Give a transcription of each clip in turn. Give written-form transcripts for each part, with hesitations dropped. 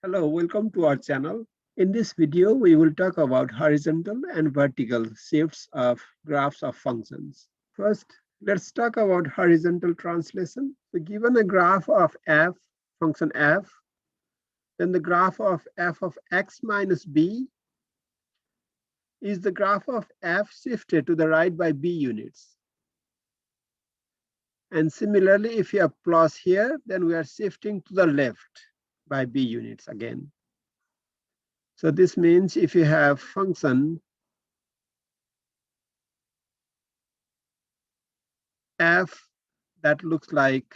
Hello, welcome to our channel. In this video, we will talk about horizontal and vertical shifts of graphs of functions. First, let's talk about horizontal translation. So given a graph of f, function f, then the graph of f of x minus b is the graph of f shifted to the right by b units. And similarly, if you have plus here, then we are shifting to the left by b units again. So this means if you have function f that looks like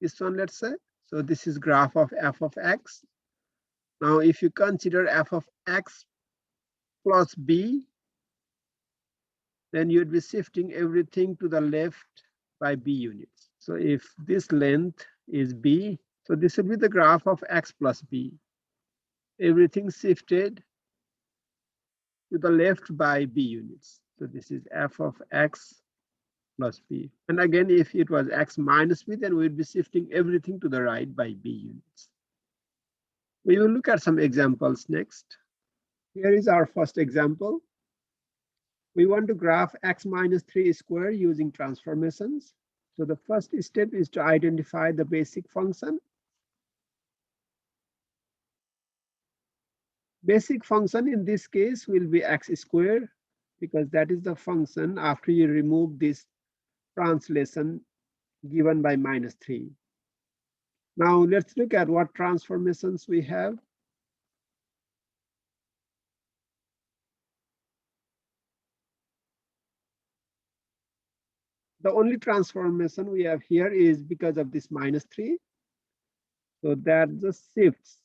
this one, let's say. So this is graph of f of x. Now, if you consider f of x plus b, then you'd be shifting everything to the left by b units. So if this length is b, so this will be the graph of x plus b. Everything shifted to the left by b units. So this is f of x plus b. And again, if it was x minus b, then we'd be shifting everything to the right by b units. We will look at some examples next. Here is our first example. We want to graph x minus 3 squared using transformations. So the first step is to identify the basic function. Basic function in this case will be x squared, because that is the function after you remove this translation given by minus 3. Now let's look at what transformations we have. The only transformation we have here is because of this minus 3. So that just shifts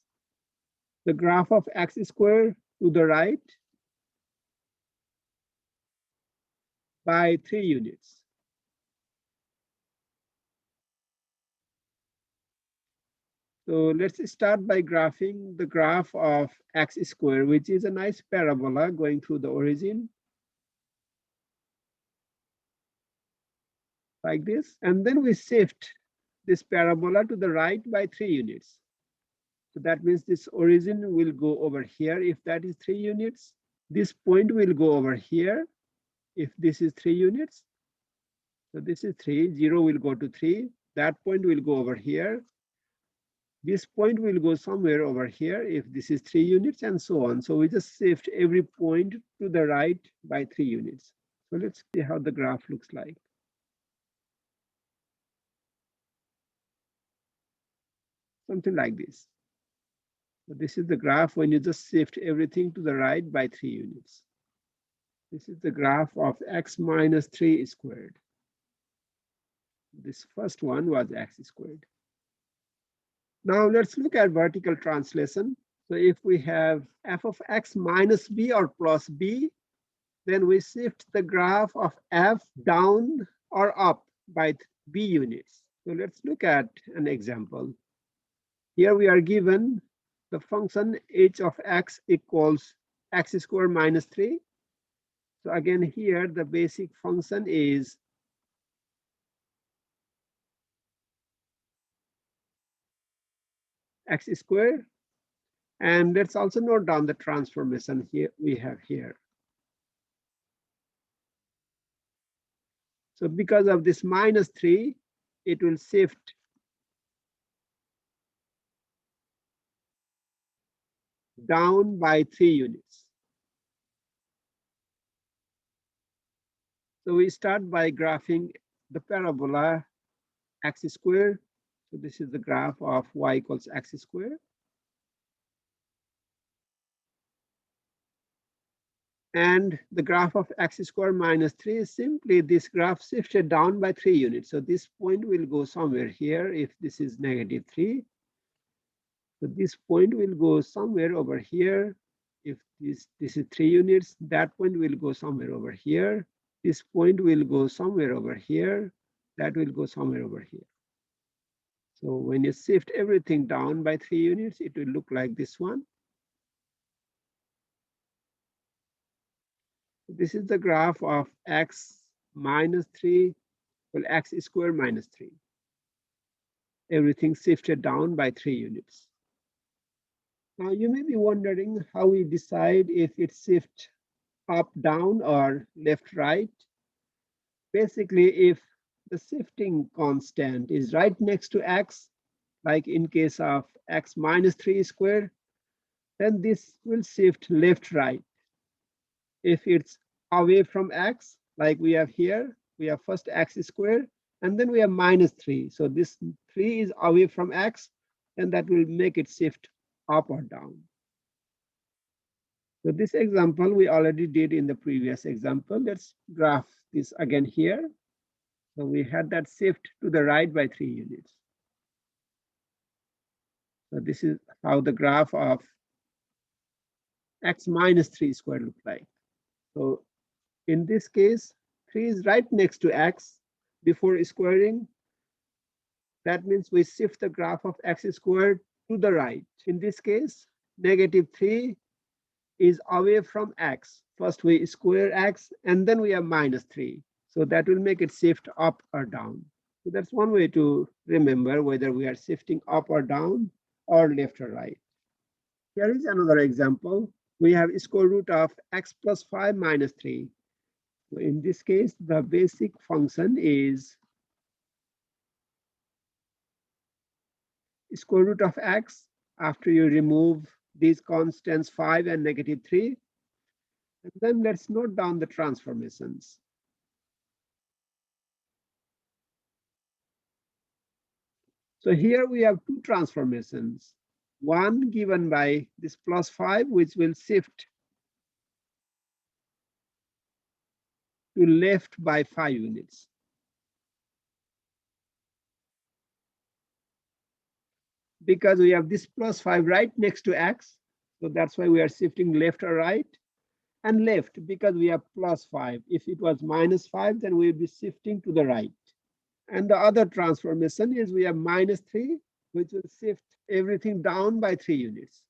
the graph of x squared to the right by 3 units. So let's start by graphing the graph of x squared, which is a nice parabola going through the origin like this. And then we shift this parabola to the right by 3 units. So that means this origin will go over here if that is 3 units. This point will go over here if this is 3 units. So this is 3, 0 will go to 3. That point will go over here. This point will go somewhere over here if this is 3 units, and so on. So we just shift every point to the right by 3 units. So let's see how the graph looks like. Something like this. So this is the graph when you just shift everything to the right by 3 units. This is the graph of x minus 3 squared. This first one was x squared. Now let's look at vertical translation. So if we have f of x minus b or plus b, then we shift the graph of f down or up by b units. So let's look at an example. Here we are given the function h of x equals x squared minus 3. So again, here the basic function is x squared. And let's also note down the transformation here we have here. So because of this minus 3, it will shift down by 3 units. So we start by graphing the parabola x squared. So this is the graph of y equals x squared. And the graph of x squared minus 3 is simply this graph shifted down by 3 units. So this point will go somewhere here if this is negative 3. So this point will go somewhere over here. If this is 3 units, that point will go somewhere over here. This point will go somewhere over here. That will go somewhere over here. So when you shift everything down by 3 units, it will look like this one. This is the graph of x minus 3, well, x squared minus 3. Everything shifted down by 3 units. Now you may be wondering how we decide if it's shift up, down, or left, right. Basically, if the shifting constant is right next to x, like in case of x minus 3 squared, then this will shift left, right. If it's away from x, like we have here, we have first x squared, and then we have minus 3. So this 3 is away from x, and that will make it shift up or down. So this example we already did in the previous example. Let's graph this again here. So we had that shift to the right by 3 units. So this is how the graph of x minus 3 squared look like. So in this case, 3 is right next to x before squaring. That means we shift the graph of x squared to the right. In this case, negative 3 is away from x. First we square x, and then we have minus 3. So that will make it shift up or down. So that's one way to remember whether we are shifting up or down or left or right. Here is another example. We have square root of x plus 5 minus 3. So in this case, the basic function is square root of x after you remove these constants 5 and negative 3. And then let's note down the transformations. So here we have two transformations. One given by this plus 5, which will shift to left by 5 units. Because we have this plus 5 right next to x, so that's why we are shifting left or right. And left because we have plus 5. If it was minus 5, then we will be shifting to the right. And the other transformation is we have minus 3, which will shift everything down by 3 units.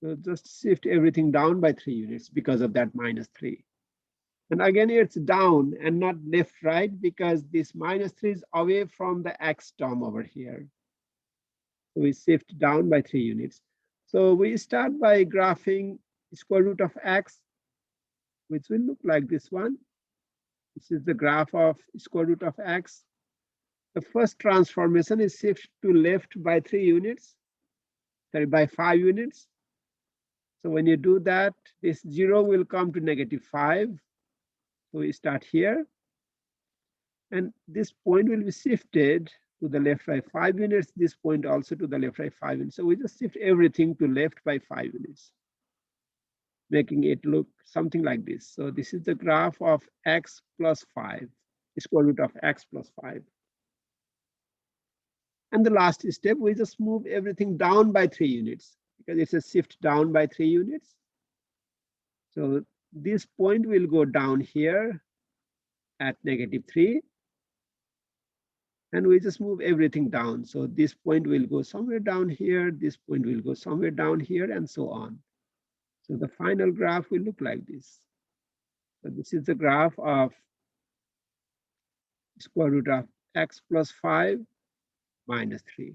So just shift everything down by 3 units because of that minus 3. And again, it's down and not left, right, because this minus 3 is away from the x term over here. So we shift down by 3 units. So we start by graphing square root of x, which will look like this one. This is the graph of square root of x. The first transformation is shift to left by 3 units, sorry, by 5 units. So when you do that, this 0 will come to negative 5. So we start here. And this point will be shifted to the left by 5 units. This point also to the left by 5 units. So we just shift everything to left by 5 units, making it look something like this. So this is the graph of x plus 5, square root of x plus 5. And the last step, we just move everything down by 3 units because it's a shift down by 3 units. So this point will go down here at negative 3. And we just move everything down. So this point will go somewhere down here. This point will go somewhere down here, and so on. So the final graph will look like this. So this is the graph of square root of x plus 5 minus 3.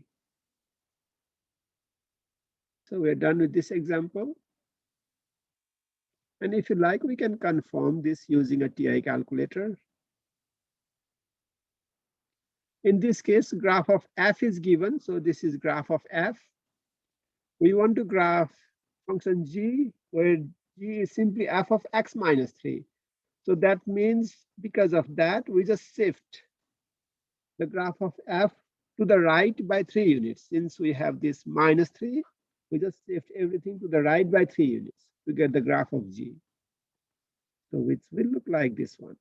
So we're done with this example. And if you like, we can confirm this using a TI calculator. In this case, graph of f is given. So this is graph of f. We want to graph function g, where g is simply f of x minus 3. So that means because of that, we just shift the graph of f to the right by 3 units. Since we have this minus 3, we just shift everything to the right by 3 units to get the graph of g. So which will look like this one.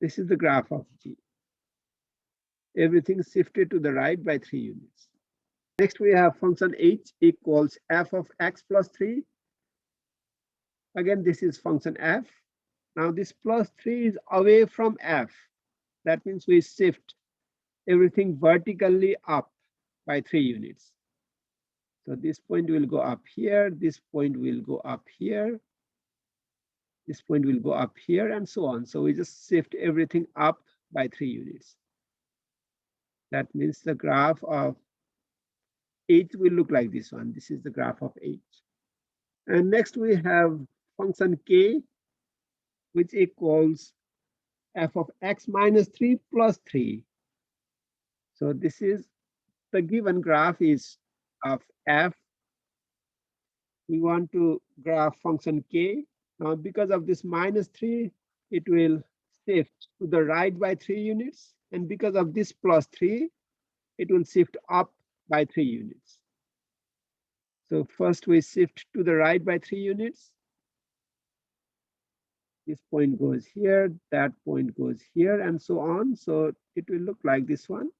This is the graph of g. Everything shifted to the right by 3 units. Next, we have function h equals f of x plus 3. Again, this is function f. Now this plus 3 is away from f. That means we shift everything vertically up by 3 units. So this point will go up here. This point will go up here. This point will go up here and so on. So we just shift everything up by 3 units. That means the graph of h will look like this one. This is the graph of h. And next we have function k, which equals f of x minus 3 plus 3. So this is the given graph is of f. We want to graph function k. Now, because of this minus 3, it will shift to the right by 3 units. And because of this plus 3, it will shift up by 3 units. So first we shift to the right by 3 units. This point goes here, that point goes here, and so on. So it will look like this one.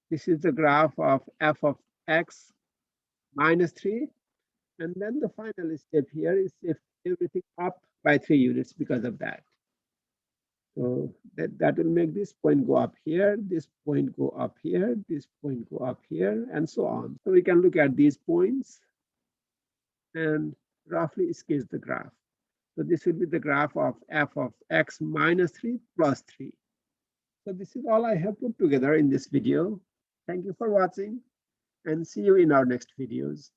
This is the graph of f of x minus 3. And then the final step here is shift everything up by 3 units because of that. So that will make this point go up here, this point go up here, this point go up here, and so on. So we can look at these points and roughly sketch the graph. So this will be the graph of f of x minus 3 plus 3. So this is all I have put together in this video. Thank you for watching and see you in our next videos.